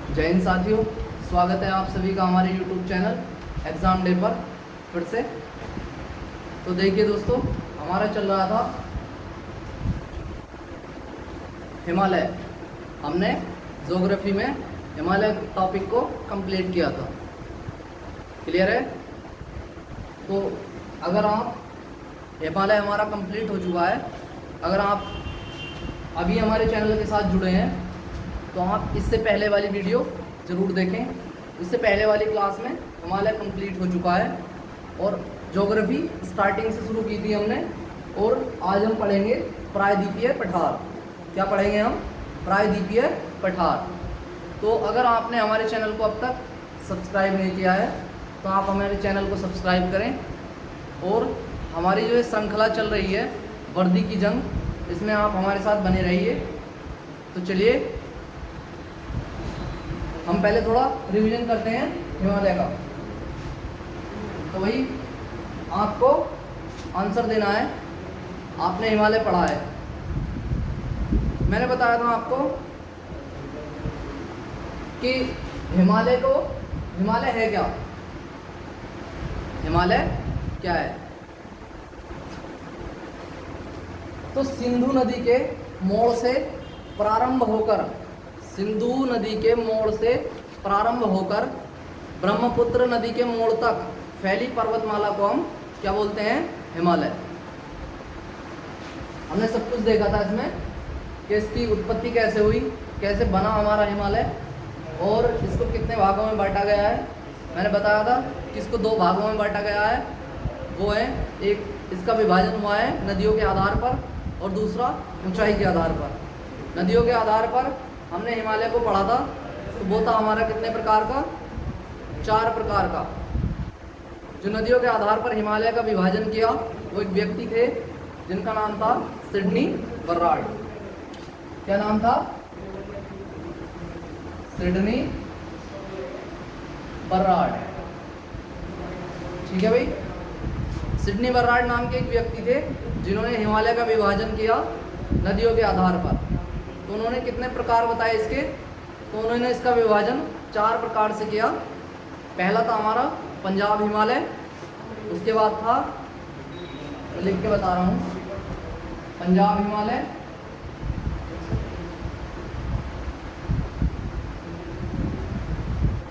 जय हिंद साथियों, स्वागत है आप सभी का हमारे YouTube चैनल एग्ज़ाम डे पर फिर से। तो देखिए दोस्तों, हमारा चल रहा था हिमालय। हमने ज्योग्राफी में हिमालय टॉपिक को कंप्लीट किया था। क्लियर है? तो अगर आप हिमालय हमारा कंप्लीट हो चुका है, अगर आप अभी हमारे चैनल के साथ जुड़े हैं तो आप इससे पहले वाली वीडियो ज़रूर देखें। इससे पहले वाली क्लास में हिमालय कंप्लीट हो चुका है और ज्योग्राफी स्टार्टिंग से शुरू की थी हमने। और आज हम पढ़ेंगे प्रायद्वीपीय पठार। क्या पढ़ेंगे हम? प्रायद्वीपीय पठार। तो अगर आपने हमारे चैनल को अब तक सब्सक्राइब नहीं किया है तो आप हमारे चैनल को सब्सक्राइब करें। और हमारी जो श्रृंखला चल रही है वर्दी की जंग, इसमें आप हमारे साथ बने रहिए। तो चलिए हम पहले थोड़ा रिवीजन करते हैं हिमालय का। तो वही आपको आंसर देना है। आपने हिमालय पढ़ा है, मैंने बताया था आपको कि हिमालय है क्या? हिमालय क्या है? तो सिंधु नदी के मोड़ से प्रारंभ होकर ब्रह्मपुत्र नदी के मोड़ तक फैली पर्वतमाला को हम क्या बोलते हैं? हिमालय। हमने सब कुछ देखा था इसमें कि इसकी उत्पत्ति कैसे हुई, कैसे बना हमारा हिमालय, और इसको कितने भागों में बांटा गया है। मैंने बताया था कि इसको 2 भागों में बांटा गया है। वो है, एक इसका विभाजन हुआ है नदियों के आधार पर और दूसरा ऊंचाई के आधार पर। नदियों के आधार पर हमने हिमालय को पढ़ा था, तो वो था हमारा कितने प्रकार का? 4 प्रकार का। जो नदियों के आधार पर हिमालय का विभाजन किया वो एक व्यक्ति थे जिनका नाम था सिडनी बर्राड। क्या नाम था? सिडनी बर्राड। ठीक है भाई। सिडनी बर्राड नाम के एक व्यक्ति थे जिन्होंने हिमालय का विभाजन किया नदियों के आधार पर। तो उन्होंने कितने प्रकार बताए इसके? तो उन्होंने इसका विभाजन 4 प्रकार से किया। पहला था हमारा पंजाब हिमालय, उसके बाद था, लिख के बता रहा हूँ, पंजाब हिमालय,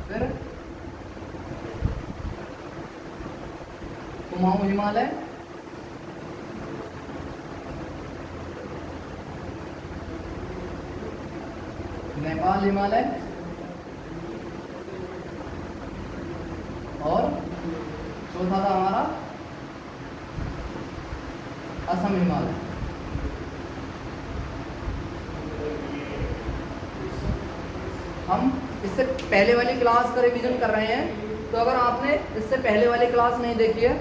फिर कुमाऊं हिमालय, नेपाल हिमालय, और चौथा था हमारा असम हिमालय। हम इससे पहले वाली क्लास का रिवीजन कर रहे हैं, तो अगर आपने इससे पहले वाली क्लास नहीं देखी है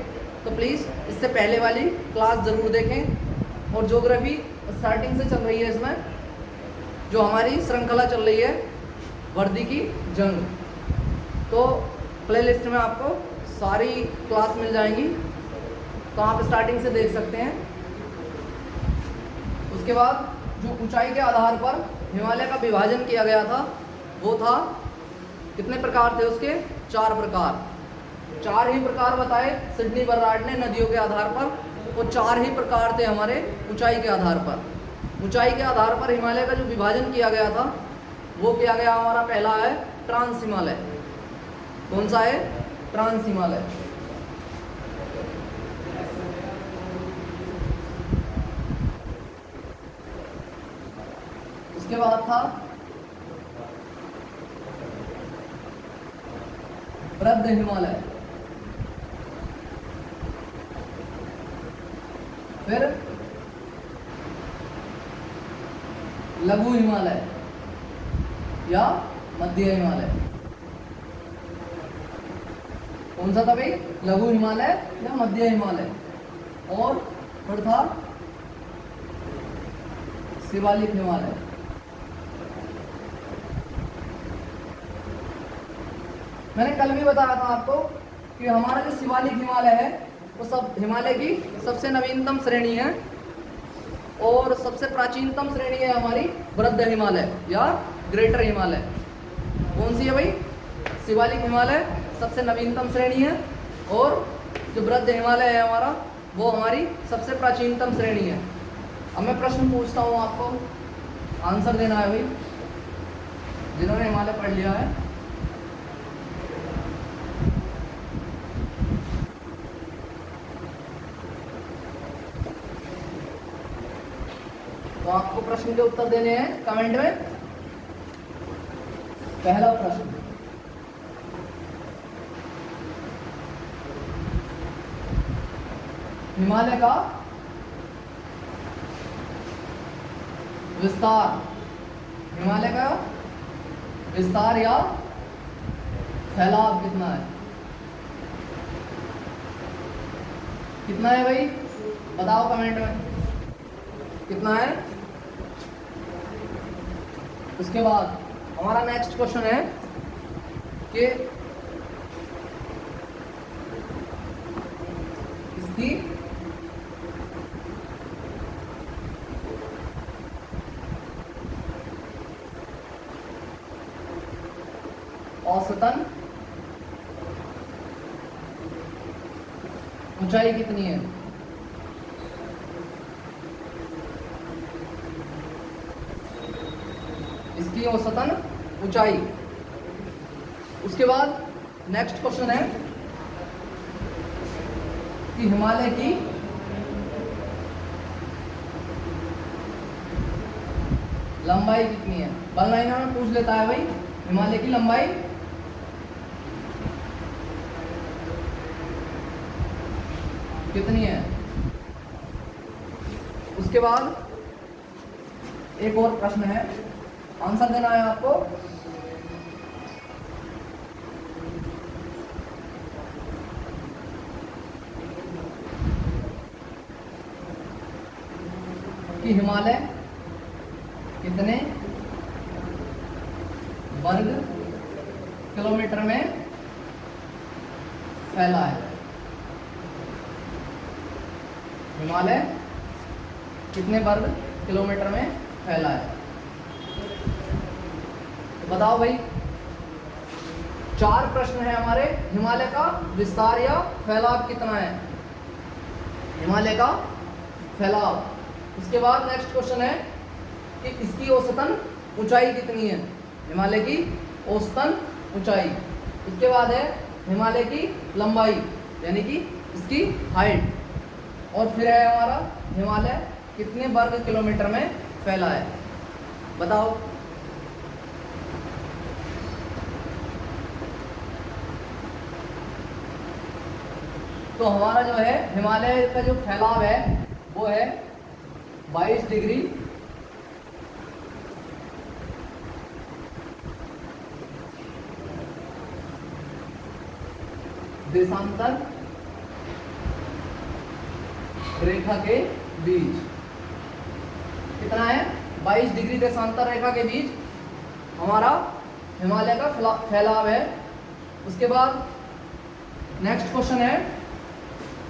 तो प्लीज़ इससे पहले वाली क्लास ज़रूर देखें। और ज्योग्राफी स्टार्टिंग से चल रही है, इसमें जो हमारी श्रृंखला चल रही है वर्दी की जंग, तो प्लेलिस्ट में आपको सारी क्लास मिल जाएंगी, तो आप स्टार्टिंग से देख सकते हैं। उसके बाद जो ऊंचाई के आधार पर हिमालय का विभाजन किया गया था वो था, कितने प्रकार थे उसके? 4 प्रकार। 4 ही प्रकार बताए सिडनी बर्राड ने नदियों के आधार पर, वो 4 ही प्रकार थे हमारे ऊंचाई के आधार पर। ऊंचाई के आधार पर हिमालय का जो विभाजन किया गया था वो किया गया हमारा, पहला है ट्रांस हिमालय। कौन सा है? ट्रांस हिमालय। उसके बाद था वृद्ध हिमालय, फिर लघु हिमालय या मध्य हिमालय। कौन सा था भाई? लघु हिमालय या मध्य हिमालय। और फिर था शिवालिक हिमालय। मैंने कल भी बताया था आपको कि हमारा जो शिवालिक हिमालय है वो सब हिमालय की सबसे नवीनतम श्रेणी है और सबसे प्राचीनतम श्रेणी है हमारी वृद्ध हिमालय या ग्रेटर हिमालय। कौन सी है भाई? शिवालिक हिमालय सबसे नवीनतम श्रेणी है, और जो वृद्ध हिमालय है हमारा, वो हमारी सबसे प्राचीनतम श्रेणी है। अब मैं प्रश्न पूछता हूँ, आपको आंसर देना है भाई, जिन्होंने हिमालय पढ़ लिया है। तो आपको प्रश्न के उत्तर देने हैं कमेंट में। पहला प्रश्न, हिमालय का विस्तार, हिमालय का विस्तार या फैलाव कितना है? कितना है भाई? बताओ कमेंट में कितना है। उसके बाद हमारा नेक्स्ट क्वेश्चन है कि इसकी औसतन ऊंचाई कितनी है? इसकी औसतन ऊंचाई। उसके बाद नेक्स्ट क्वेश्चन है कि हिमालय की लंबाई कितनी है? वन लाइनर में पूछ लेता है भाई, हिमालय की लंबाई कितनी है? उसके बाद एक और प्रश्न है, आंसर देना है आपको। कि हिमालय कितने वर्ग किलोमीटर में फैला है? हिमालय कितने वर्ग किलोमीटर में फैला है? तो बताओ भाई। चार प्रश्न है हमारे। हिमालय का विस्तार या फैलाव कितना है? हिमालय का फैलाव। उसके बाद नेक्स्ट क्वेश्चन है कि इसकी औसतन ऊंचाई कितनी है? हिमालय की औसतन ऊंचाई। उसके बाद है हिमालय की लंबाई, यानी कि इसकी हाइट। और फिर है हमारा हिमालय कितने वर्ग किलोमीटर में फैला है? बताओ। तो हमारा जो है हिमालय का जो फैलाव है वो है 22 डिग्री देशांतर रेखा के बीच। कितना है? 22 डिग्री देशांतर रेखा के बीच हमारा हिमालय का फैलाव है। उसके बाद नेक्स्ट क्वेश्चन है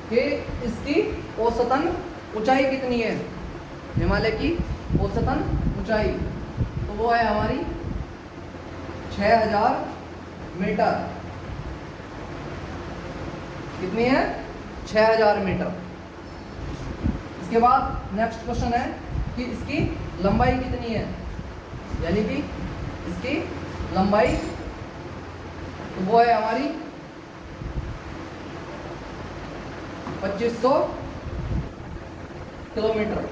कि इसकी औसतन ऊंचाई कितनी है? हिमालय की औसतन ऊंचाई तो वो है हमारी 6000 मीटर। कितनी है? 6000 मीटर। इसके बाद नेक्स्ट क्वेश्चन है कि इसकी लंबाई कितनी है, यानी कि इसकी लंबाई तो वो है हमारी 2500 किलोमीटर।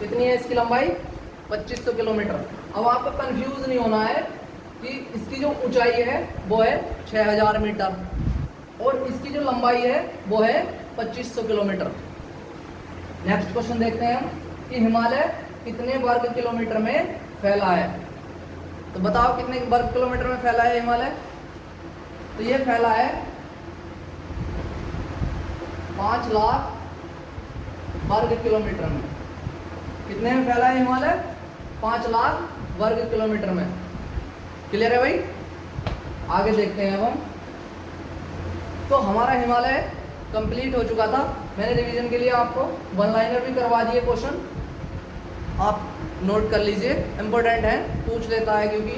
कितनी है इसकी लंबाई? 2500 किलोमीटर। अब आपको कंफ्यूज नहीं होना है कि इसकी जो ऊंचाई है वो है 6000 मीटर और इसकी जो लंबाई है वो है 2500 किलोमीटर। नेक्स्ट क्वेश्चन देखते हैं हम कि हिमालय कितने वर्ग किलोमीटर में फैला है। तो बताओ कितने वर्ग किलोमीटर में फैला है हिमालय? तो ये फैला है 5 लाख वर्ग किलोमीटर में। कितने में फैला है हिमालय? 5 लाख वर्ग किलोमीटर में। क्लियर है भाई? आगे देखते हैं अब हम। तो हमारा हिमालय कंप्लीट हो चुका था। मैंने रिवीजन के लिए आपको वन लाइनर भी करवा दिए क्वेश्चन, आप नोट कर लीजिए, इम्पोर्टेंट है, पूछ लेता है क्योंकि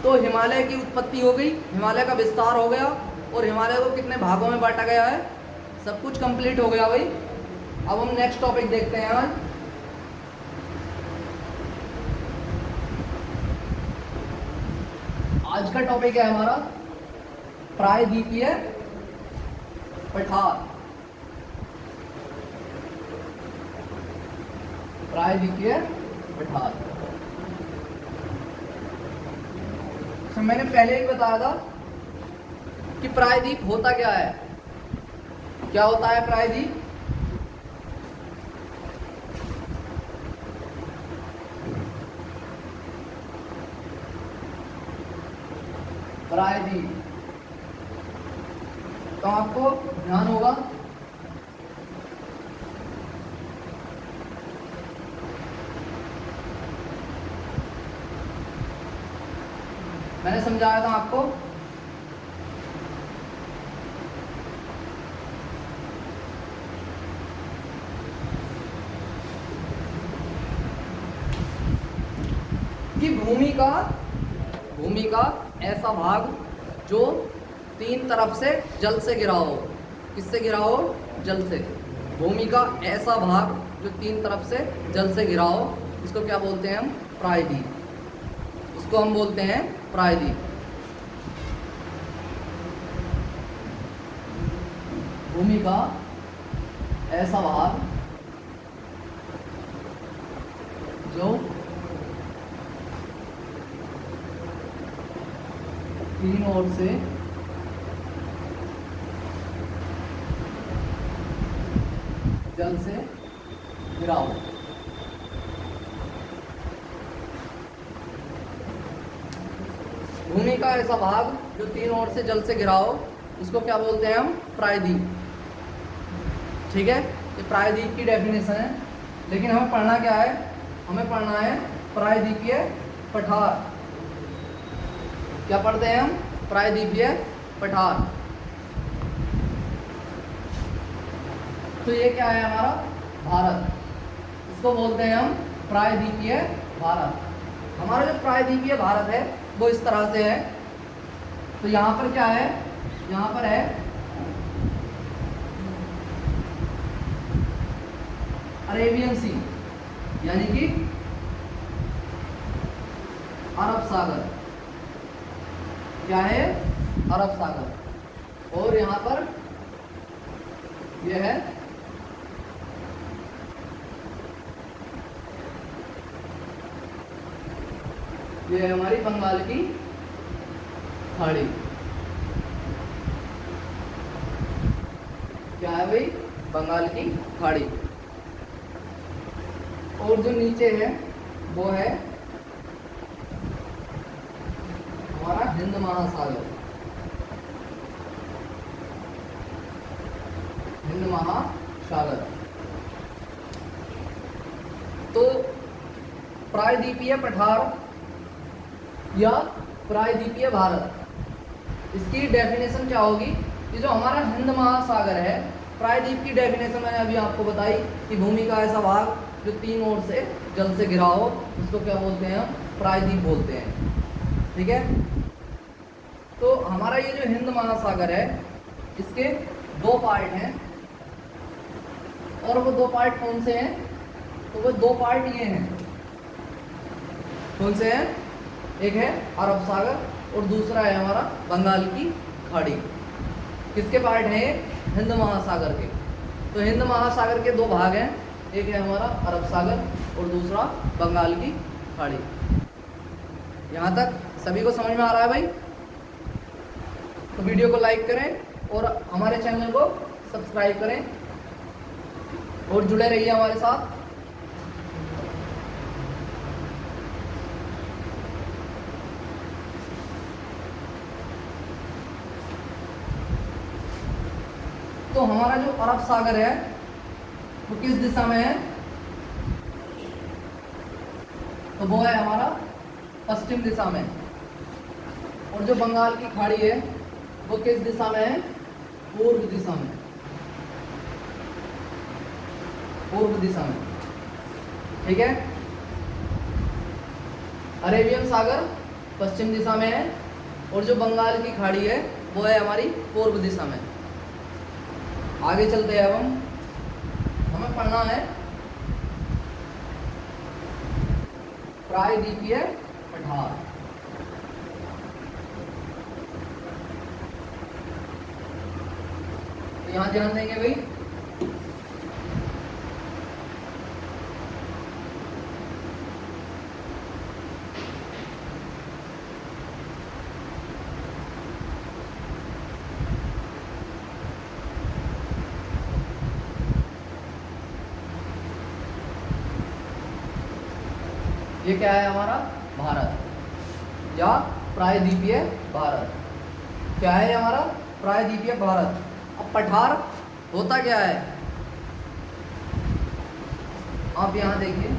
तो हिमालय की उत्पत्ति हो गई, हिमालय का विस्तार हो गया और हिमालय को कितने भागों में बांटा गया है, सब कुछ कंप्लीट हो गया भाई। अब हम नेक्स्ट टॉपिक देखते हैं आज। आज का टॉपिक है हमारा प्रायद्वीपीय पठार। प्रायद्वीपीय पठार, तो मैंने पहले ही बताया था कि प्रायद्वीप होता क्या है। क्या होता है प्रायद्वीप? प्रायद्वीप, तो आपको ध्यान होगा मैंने समझाया था आपको कि भूमि का ऐसा भाग जो तीन तरफ से जल से घिरा हो। किससे घिरा हो? जल से। भूमि का ऐसा भाग जो तीन तरफ से जल से घिरा हो, इसको क्या बोलते हैं हम? प्रायद्वीप। इसको हम बोलते हैं प्रायद्वीप। भूमि का ऐसा भाग जो तीन ओर से जल से घिरा हो। भूमि का ऐसा भाग जो तीन ओर से जल से घिरा हो, इसको क्या बोलते हैं हम? प्रायद्वीप। ठीक है, ये प्रायद्वीप की डेफिनेशन है। लेकिन हमें पढ़ना क्या है? हमें पढ़ना है प्रायद्वीपीय पठार। क्या पढ़ते हैं हम? प्रायद्वीपीय पठार। तो ये क्या है हमारा? भारत। इसको बोलते हैं हम प्रायद्वीपीय भारत। हमारा जो प्रायद्वीपीय भारत है वो इस तरह से है। तो यहाँ पर क्या है? यहाँ पर है अरेबियन सी, यानी कि अरब सागर। क्या है? अरब सागर। और यहाँ पर यह है ये हमारी बंगाल की खाड़ी। क्या है भाई? बंगाल की खाड़ी। और जो नीचे है वो है हमारा हिंद महासागर। हिंद महासागर। तो प्रायद्वीपीय पठार या प्रायद्वीपीय भारत, इसकी डेफिनेशन क्या होगी कि जो हमारा हिंद महासागर है, प्रायद्वीप की डेफिनेशन मैंने अभी आपको बताई कि भूमि का ऐसा भाग जो तीन ओर से जल से घिरा हो, उसको क्या बोलते हैं? प्रायद्वीप बोलते हैं। ठीक है, तो हमारा ये जो हिंद महासागर है इसके दो पार्ट हैं। और वो दो पार्ट कौन से हैं? तो वो दो पार्ट ये हैं। कौन से हैं? एक है अरब सागर और दूसरा है हमारा बंगाल की खाड़ी। किसके पार्ट हैं? हिंद महासागर के। तो हिंद महासागर के दो भाग हैं, एक है हमारा अरब सागर और दूसरा बंगाल की खाड़ी। यहाँ तक सभी को समझ में आ रहा है भाई? तो वीडियो को लाइक करें और हमारे चैनल को सब्सक्राइब करें और जुड़े रहिए हमारे साथ। तो हमारा जो अरब सागर है वो किस दिशा में है? तो वो है हमारा पश्चिम दिशा में। और जो बंगाल की खाड़ी है वो किस दिशा में है? पूर्व दिशा में। पूर्व दिशा में। ठीक है, अरेबियन सागर पश्चिम दिशा में है, और जो बंगाल की खाड़ी है वो है हमारी पूर्व दिशा में। आगे चलते हैं अब हमें पढ़ना है प्रायद्वीपीय पठार। तो यहां ध्यान देंगे भाई, ये क्या है हमारा भारत या प्रायद्वीपीय भारत। क्या है हमारा प्रायद्वीपीय भारत। अब पठार होता क्या है, आप यहां देखिए,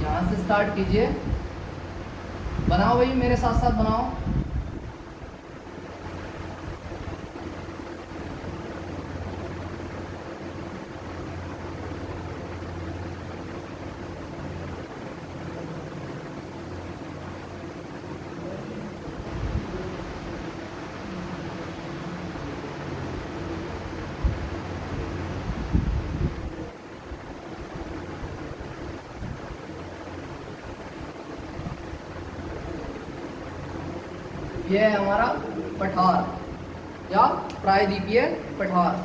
यहां से स्टार्ट कीजिए, बनाओ भाई मेरे साथ साथ बनाओ। यह है हमारा पठार या प्रायद्वीपीय पठार।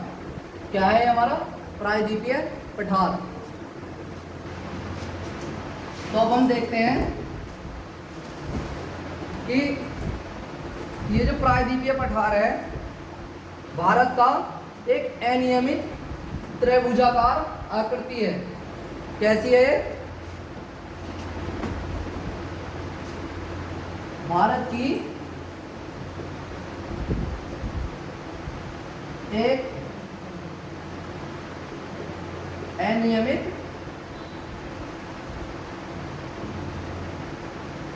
क्या है हमारा प्रायद्वीपीय पठार। तो अब हम देखते हैं कि ये जो प्रायद्वीपीय पठार है भारत का एक अनियमित त्रिभुजाकार आकृति है। कैसी है ये? भारत की एक अनियमित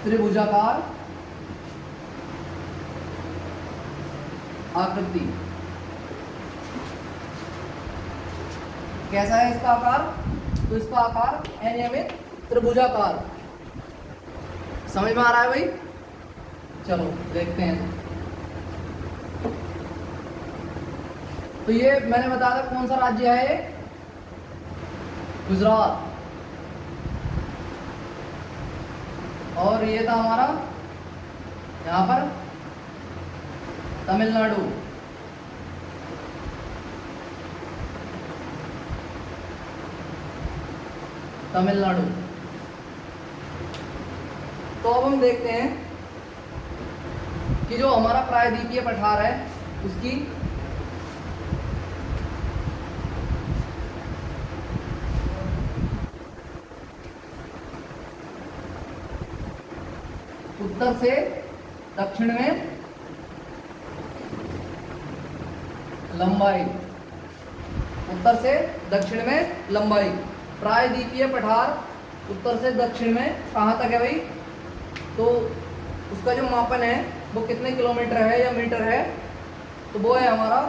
त्रिभुजाकार आकृति। कैसा है इसका आकार? तो इसका आकार अनियमित त्रिभुजाकार। समझ में आ रहा है भाई? चलो देखते हैं। तो ये मैंने बताया था कौन सा राज्य है ये? गुजरात। और ये था हमारा यहाँ पर तमिलनाडु। तमिलनाडु। तो अब हम देखते हैं कि जो हमारा प्रायद्वीपीय पठार है उसकी उत्तर से दक्षिण में लंबाई। उत्तर से दक्षिण में लंबाई। प्रायद्वीपीय पठार उत्तर से दक्षिण में कहाँ तक है भाई? तो उसका जो मापन है वो कितने किलोमीटर है या मीटर है? तो वो है हमारा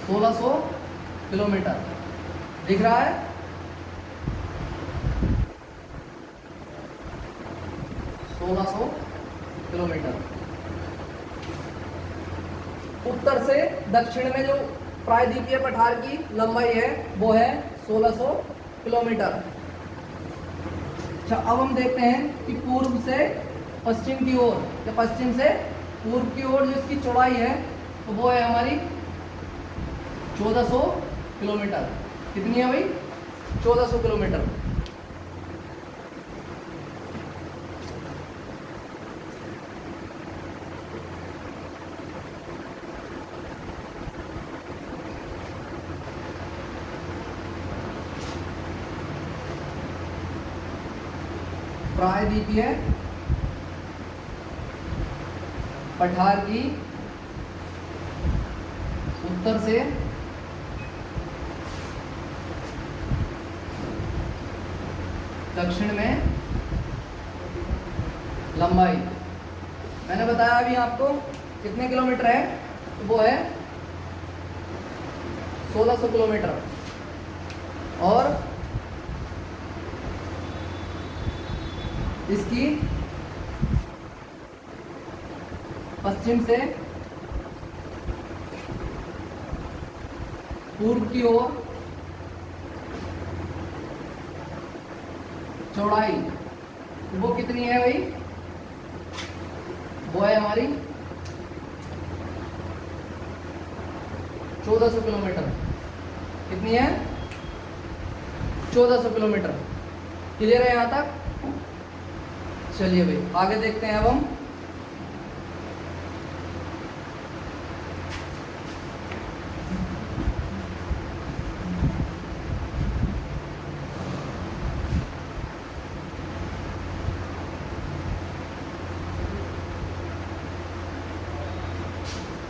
1600 किलोमीटर। दिख रहा है? 1600 किलोमीटर। उत्तर से दक्षिण में जो प्रायद्वीपीय पठार की लंबाई है वो है 1600 किलोमीटर। अच्छा, अब हम देखते हैं कि पूर्व से पश्चिम की ओर या पश्चिम से पूर्व की ओर जो इसकी चौड़ाई है तो वो है हमारी 1400 किलोमीटर। कितनी है भाई? 1400 किलोमीटर। प्रायद्वीपीय पठार की उत्तर से दक्षिण में लंबाई। मैंने बताया अभी आपको कितने किलोमीटर है, तो वो है 1600 किलोमीटर। और इसकी पश्चिम से पूर्व की ओर चौड़ाई वो कितनी है भाई, वो है हमारी 1400 किलोमीटर। कितनी है, 1400 किलोमीटर। क्लियर है यहां तक? चलिए भाई आगे देखते हैं अब हम।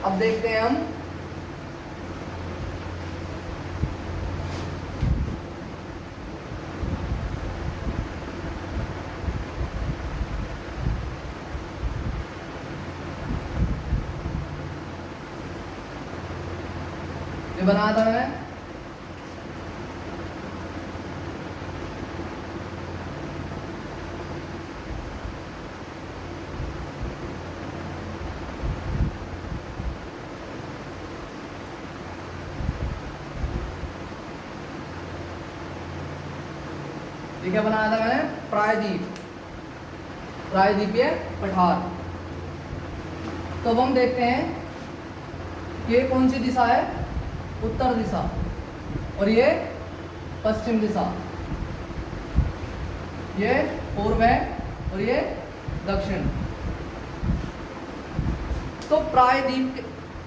अब देखते हैं हम ये बना था मैं। ये क्या बनाया था मैंने, प्रायद्वीप, प्रायद्वीपीय पठार। तो अब हम देखते हैं कि ये कौन सी दिशा है, उत्तर दिशा, और ये पश्चिम दिशा, ये पूर्व है और ये दक्षिण। तो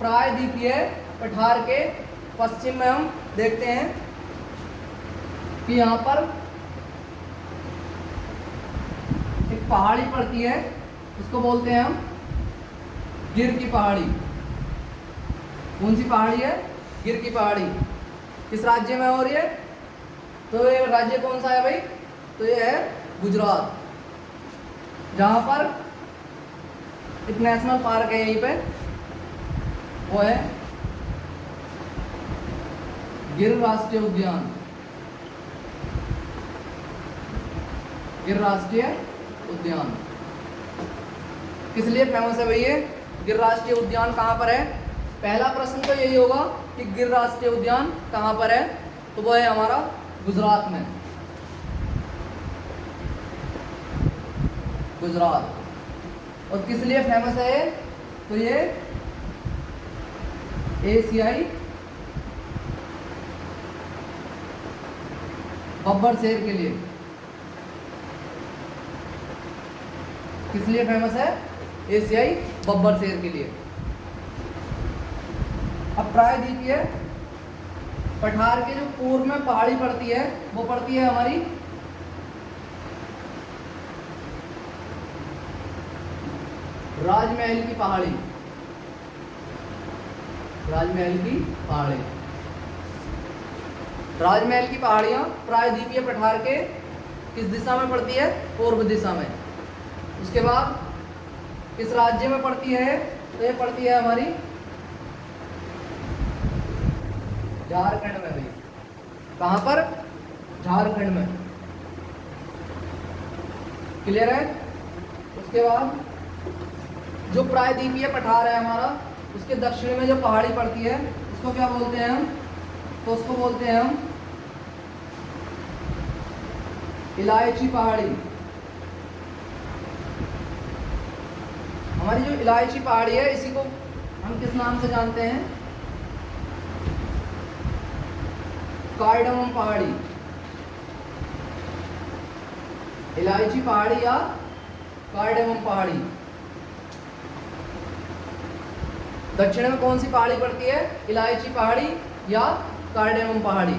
प्रायद्वीपीय पठार के पश्चिम में हम देखते हैं कि यहाँ पर एक पहाड़ी पड़ती है, उसको बोलते हैं हम गिर की पहाड़ी। कौन सी पहाड़ी है, गिर की पहाड़ी। किस राज्य में हो रही है, तो ये राज्य कौन सा है भाई, तो ये है गुजरात, जहां पर एक नेशनल पार्क है यहीं पे, वो है गिर राष्ट्रीय उद्यान। गिर राष्ट्रीय उद्यान किस लिए फेमस है भाई ये, गिर राष्ट्रीय उद्यान कहाँ पर है? पहला प्रश्न तो यही होगा कि गिर राष्ट्रीय उद्यान कहाँ पर है, तो वो है हमारा गुजरात में, गुजरात। और किस लिए फेमस है ये, तो ये एशियाई बब्बर शेर के लिए। किस लिए फेमस है, एशियाई बब्बर शेर के लिए। अब प्रायद्वीपीय पठार के जो पूर्व में पहाड़ी पड़ती है, वो पड़ती है हमारी राजमहल की पहाड़ी। राजमहल की पहाड़ी, राजमहल की पहाड़ियां प्रायद्वीपीय पठार के किस दिशा में पड़ती है, पूर्व दिशा में। उसके बाद किस राज्य में पड़ती है, तो ये पड़ती है हमारी झारखंड में भाई। कहां पर, झारखंड में। क्लियर है? उसके बाद जो प्रायद्वीपीय पठार है हमारा, उसके दक्षिण में जो पहाड़ी पड़ती है, उसको क्या बोलते हैं हम, तो उसको बोलते हैं हम इलायची पहाड़ी। हमारी जो इलायची पहाड़ी है, इसी को हम किस नाम से जानते हैं, कार्डमम पहाड़ी। इलायची पहाड़ी या कार्डमम पहाड़ी। दक्षिण में कौन सी पहाड़ी पड़ती है, इलायची पहाड़ी या कार्डमम पहाड़ी।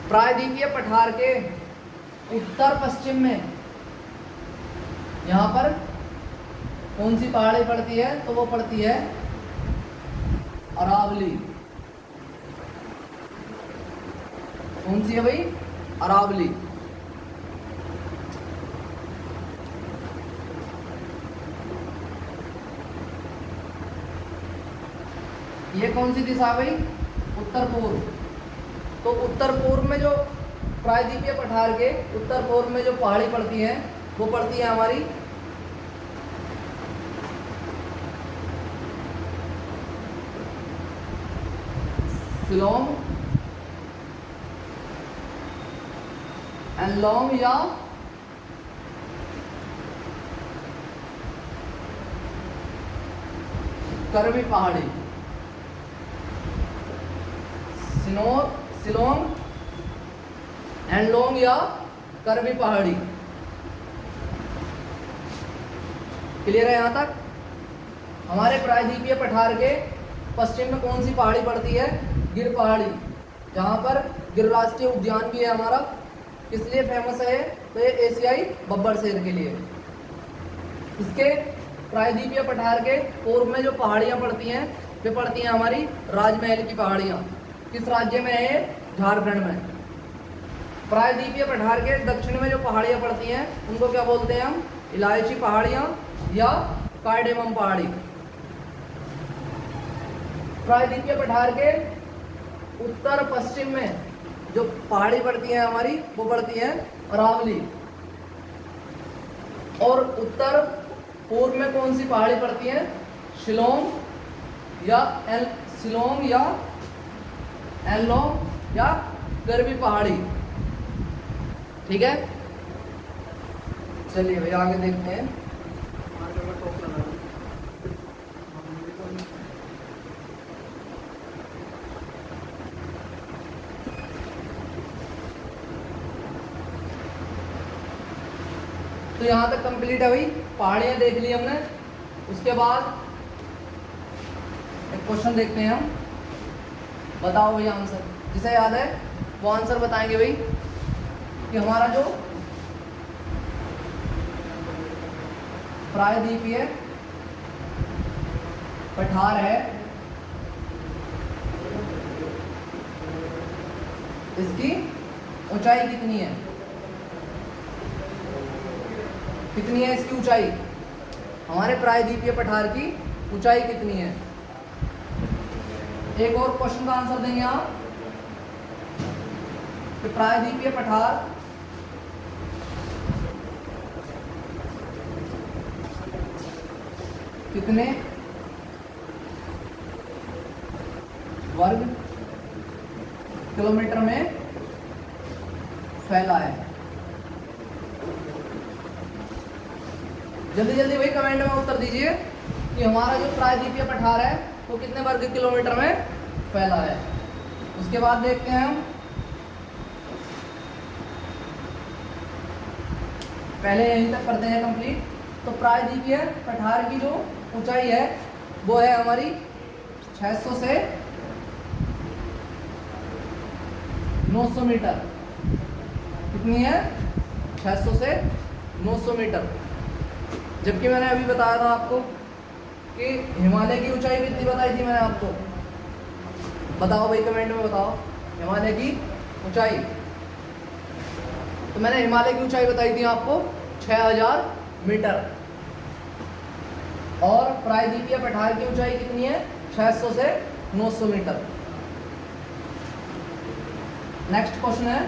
प्रायद्वीपीय पठार के उत्तर पश्चिम में यहां पर कौन सी पहाड़ी पड़ती है, तो वो पड़ती है अरावली। कौन सी है भाई? अरावली। ये कौन सी दिशा है भाई? उत्तर पूर्व। तो उत्तर पूर्व में जो प्रायद्वीपीय पठार के उत्तर पूर्व में जो पहाड़ी पड़ती हैं वो पड़ती है हमारी शिलोंग, एनलोंग या करवी पहाड़ी। शिलोंग, एनलोंग या करवी पहाड़ी। क्लियर है यहाँ तक? हमारे प्रायद्वीपीय पठार के पश्चिम में कौन सी पहाड़ी पड़ती है? गिर पहाड़ी, जहाँ पर गिर राष्ट्रीय उद्यान भी है हमारा। किस लिए फेमस है? तो ये एशियाई बब्बर शेर के लिए। इसके प्रायद्वीपीय पठार के पूर्व में जो पहाड़ियाँ पड़ती हैं वे पड़ती हैं हमारी राजमहल की पहाड़ियाँ। किस राज्य में है? झारखंड में। प्रायद्वीपीय पठार के दक्षिण में जो पहाड़ियाँ पड़ती हैं उनको क्या बोलते हैं हम? इलायची पहाड़ियाँ या कार्डेमम पहाड़ी। प्रायद्वीपीय पठार के उत्तर पश्चिम में जो पहाड़ी पड़ती है हमारी वो पड़ती है अरावली। और उत्तर पूर्व में कौन सी पहाड़ी पड़ती है? शिलोंग या एनलोंग या करवी पहाड़ी। ठीक है, चलिए भाई आगे देखते हैं। तो यहाँ तक कंप्लीट है भाई, पहाड़ियाँ देख ली हमने। उसके बाद एक क्वेश्चन देखते हैं हम। बताओ भाई आंसर, जिसे याद है वो आंसर बताएंगे भाई कि हमारा जो प्रायद्वीपीय पठार है इसकी ऊंचाई कितनी है? कितनी है इसकी ऊंचाई? हमारे प्रायद्वीपीय पठार की ऊंचाई कितनी है? एक और क्वेश्चन का आंसर देंगे आप कि प्रायद्वीपीय पठार कितने वर्ग किलोमीटर में फैला है? जल्दी जल्दी भाई कमेंट में उत्तर दीजिए कि हमारा जो प्रायद्वीपीय पठार है वो कितने वर्ग किलोमीटर में फैला है। उसके बाद देखते हैं हम, पहले यहीं तक करते हैं कंप्लीट। तो प्रायद्वीपीय पठार की जो ऊंचाई है वो है हमारी 600 से 900 मीटर। कितनी है? 600 से 900 मीटर। जबकि मैंने अभी बताया था आपको कि हिमालय की ऊंचाई कितनी बताई थी मैंने आपको? बताओ भाई कमेंट में बताओ हिमालय की ऊंचाई। तो मैंने हिमालय की ऊंचाई बताई थी आपको 6000 मीटर। और प्रायद्वीपीय पठार की ऊंचाई कितनी है? 600 से 900 मीटर। नेक्स्ट क्वेश्चन है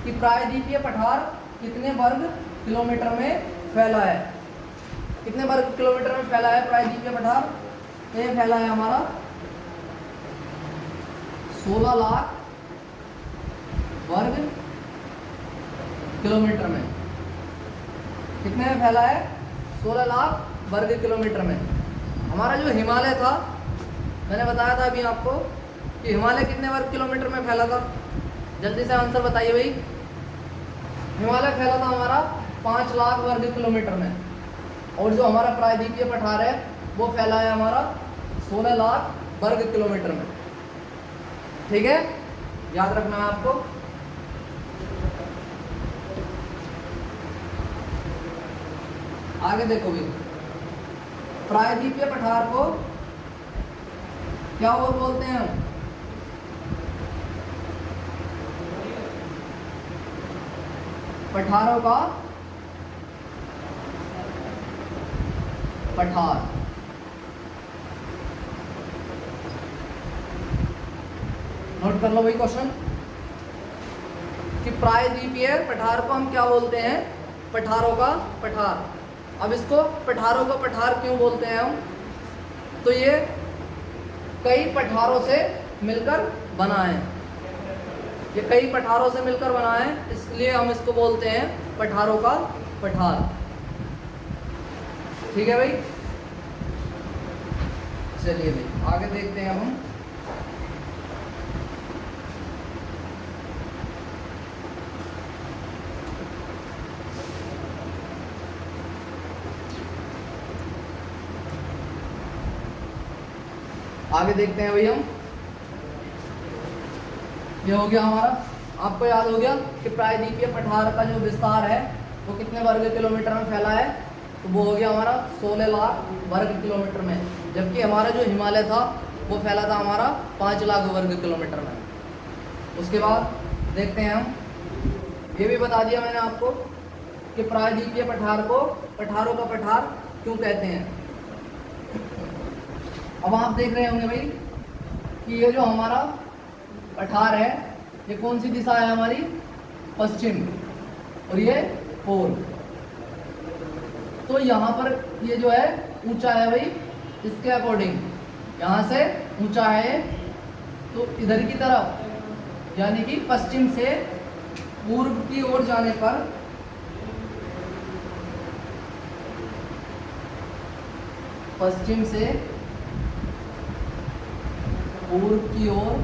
कि प्रायद्वीपीय पठार कितने वर्ग किलोमीटर में फैला है? कितने वर्ग किलोमीटर में फैला है प्रायद्वीपीय पठार? ये फैला है हमारा 16 लाख वर्ग किलोमीटर में। कितने में फैला है? 16 लाख वर्ग किलोमीटर में। हमारा जो हिमालय था, मैंने बताया था अभी आपको कि हिमालय कितने वर्ग किलोमीटर में फैला था। जल्दी से आंसर बताइए भाई। हिमालय फैला था हमारा 5 लाख वर्ग किलोमीटर में। और जो हमारा प्रायद्वीपीय पठार है वो फैला है हमारा 16 लाख वर्ग किलोमीटर में। ठीक है, याद रखना है आपको। आगे देखो भी, प्रायद्वीपीय पठार को क्या और बोलते हैं हम? पठारों का पठार। नोट कर लो भाई क्वेश्चन कि प्रायद्वीपीय पठार को हम क्या बोलते हैं? पठारों का पठार। अब इसको पठारों का पठार क्यों बोलते हैं हम? तो ये कई पठारों से मिलकर बना है, ये कई पठारों से मिलकर बना है, इसलिए हम इसको बोलते हैं पठारों का पठार। ठीक है भाई, चलिए भाई आगे देखते हैं हम। आगे देखते हैं भाई हम। ये हो गया हमारा, आपको याद हो गया कि प्रायद्वीपीय पठार का जो विस्तार है वो कितने वर्ग किलोमीटर में फैला है? तो वो हो गया हमारा 16 लाख वर्ग किलोमीटर में, जबकि हमारा जो हिमालय था वो फैला था हमारा 5 लाख वर्ग किलोमीटर में। उसके बाद देखते हैं हम, ये भी बता दिया मैंने आपको कि प्रायद्वीपीय पठार को पठारों का पठार क्यों कहते हैं। अब आप देख रहे होंगे भाई कि ये जो हमारा पठार है ये कौन सी दिशा है हमारी? पश्चिम, और ये पूर्व। तो यहाँ पर ये जो है ऊंचा है भाई, इसके अकॉर्डिंग यहाँ से ऊंचा है, तो इधर की तरफ यानी कि पश्चिम से पूर्व की ओर जाने पर पश्चिम से पूर्व की ओर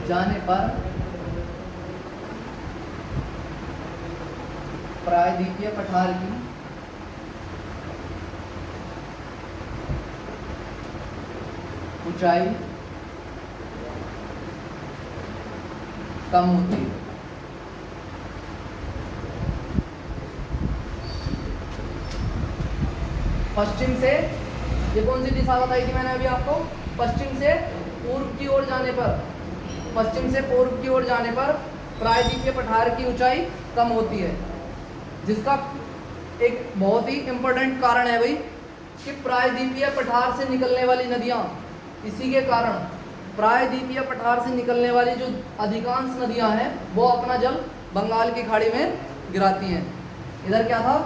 जाने पर प्रायद्वीपीय पठार की ऊंचाई कम होती है। पश्चिम से, ये कौन सी दिशा बताई थी मैंने अभी आपको? पश्चिम से पूर्व की ओर जाने पर, पश्चिम से पूर्व की ओर जाने पर प्रायद्वीपीय पठार की ऊंचाई कम होती है, जिसका एक बहुत ही इम्पोर्टेंट कारण है भाई कि प्रायद्वीपीय पठार से निकलने वाली नदियाँ, इसी के कारण प्रायद्वीपीय पठार से निकलने वाली जो अधिकांश नदियाँ हैं वो अपना जल बंगाल की खाड़ी में गिराती हैं। इधर क्या था?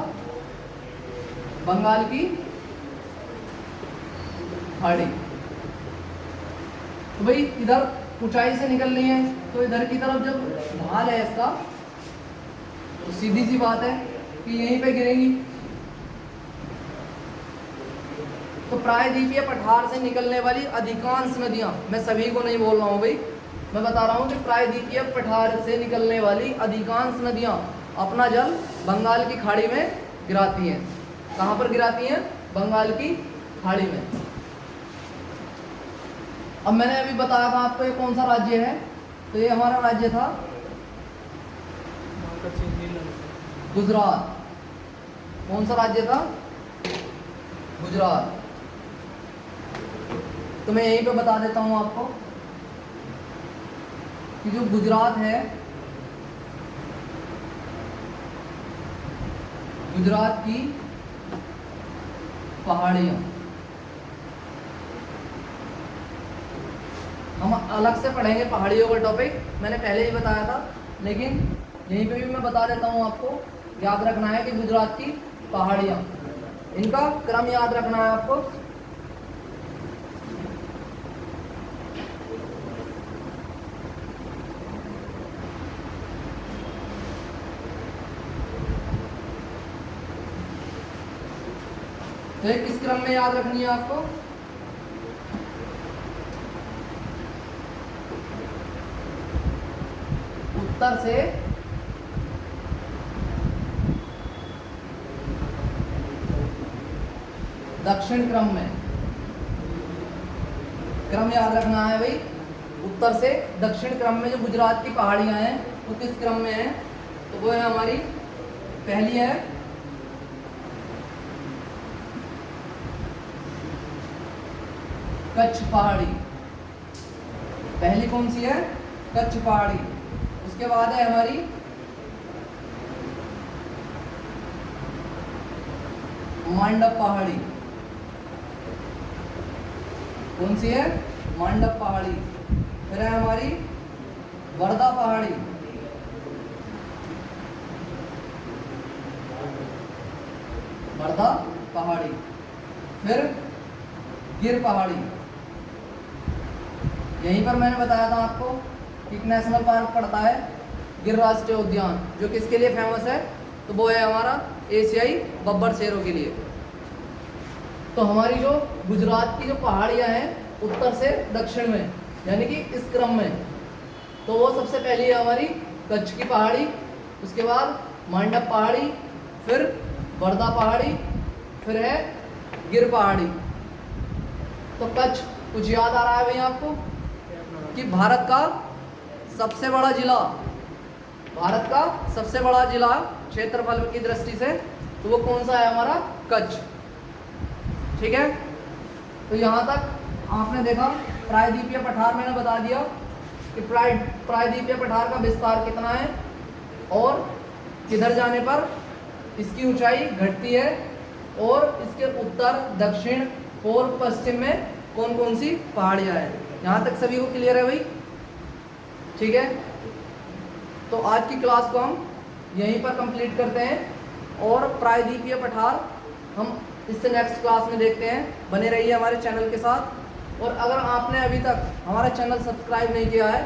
बंगाल की खाड़ी। तो भाई इधर ऊंचाई से निकल रही है, तो इधर की तरफ जब ढाल है इसका, तो सीधी सी बात है कि यहीं पे गिरेंगी। तो प्रायद्वीपीय पठार से निकलने वाली अधिकांश नदियां, मैं सभी को नहीं बोल रहा हूँ भाई, मैं बता रहा हूँ कि प्रायद्वीपीय पठार से निकलने वाली अधिकांश नदियां अपना जल बंगाल की खाड़ी में गिराती हैं। कहाँ पर गिराती हैं? बंगाल की खाड़ी में। अब मैंने अभी बताया था आपको ये कौन सा राज्य है, तो ये हमारा राज्य था गुजरात। कौन सा राज्य था? गुजरात। तो मैं यहीं पे बता देता हूं आपको कि जो गुजरात है, गुजरात की पहाड़ियां, हम अलग से पढ़ेंगे पहाड़ियों का टॉपिक, मैंने पहले ही बताया था, लेकिन यहीं पे भी मैं बता देता हूँ आपको। याद रखना है कि गुजरात की पहाड़ियाँ, इनका क्रम याद रखना है आपको। तो ये किस क्रम में याद रखनी है आपको? उत्तर से दक्षिण क्रम में, क्रम याद रखना है भाई। उत्तर से दक्षिण क्रम में जो गुजरात की पहाड़ियां हैं वो किस क्रम में है? तो वो है हमारी, पहली है कच्छ पहाड़ी। पहली कौन सी है? कच्छ पहाड़ी। उसके बाद है हमारी मांडव पहाड़ी। कौन सी है? मांडव पहाड़ी। फिर है हमारी वर्धा पहाड़ी। वर्धा पहाड़ी। फिर गिर पहाड़ी। यहीं पर मैंने बताया था आपको कि एक नेशनल पार्क पड़ता है गिर राष्ट्रीय उद्यान, जो किसके लिए फेमस है? तो वो है हमारा एशियाई बब्बर शेरों के लिए। तो हमारी जो गुजरात की जो पहाड़ियाँ हैं उत्तर से दक्षिण में, यानी कि इस क्रम में, तो वो सबसे पहली है हमारी कच्छ की पहाड़ी, उसके बाद मांडव पहाड़ी, फिर वर्धा पहाड़ी, फिर है गिर पहाड़ी। तो कच्छ कुछ याद आ रहा है भाई आपको कि भारत का सबसे बड़ा जिला, भारत का सबसे बड़ा जिला क्षेत्रफल की दृष्टि से, तो वो कौन सा है? हमारा कच्छ। ठीक है, तो यहाँ तक आपने देखा प्रायद्वीपीय पठार मैंने बता दिया कि प्रायद्वीपीय पठार का विस्तार कितना है और किधर जाने पर इसकी ऊंचाई घटती है, और इसके उत्तर, दक्षिण और पश्चिम में कौन कौन सी पहाड़ियाँ हैं। यहाँ तक सभी को क्लियर है भाई? ठीक है, तो आज की क्लास को हम यहीं पर कंप्लीट करते हैं, और प्रायद्वीपीय पठार हम इससे नेक्स्ट क्लास में देखते हैं। बने रहिए हमारे चैनल के साथ, और अगर आपने अभी तक हमारा चैनल सब्सक्राइब नहीं किया है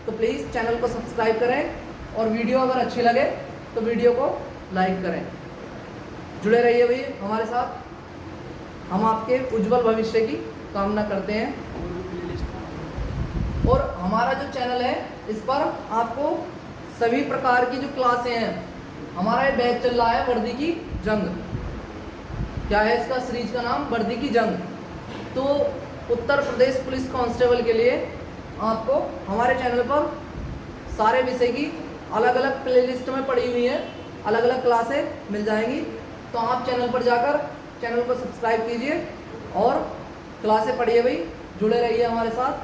तो प्लीज़ चैनल को सब्सक्राइब करें, और वीडियो अगर अच्छी लगे तो वीडियो को लाइक करें। जुड़े रहिए भाई हमारे साथ, हम आपके उज्जवल भविष्य की कामना करते हैं। और हमारा जो चैनल है इस पर आपको सभी प्रकार की जो क्लासें हैं, हमारा ये बैच चल रहा है वर्दी की जंग। क्या है इसका सीरीज का नाम? वर्दी की जंग। तो उत्तर प्रदेश पुलिस कांस्टेबल के लिए आपको हमारे चैनल पर सारे विषय की अलग अलग प्लेलिस्ट में पड़ी हुई हैं, अलग अलग क्लासें मिल जाएंगी। तो आप चैनल पर जाकर चैनल को सब्सक्राइब कीजिए और क्लासें पढ़िए भाई, जुड़े रहिए हमारे साथ।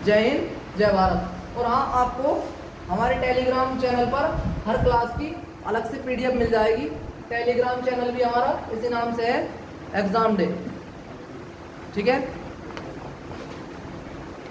जय हिंद, जय भारत। और हाँ, आपको हमारे टेलीग्राम चैनल पर हर क्लास की अलग से PDF मिल जाएगी। टेलीग्राम चैनल भी हमारा इसी नाम से है, एग्जाम डे। ठीक है।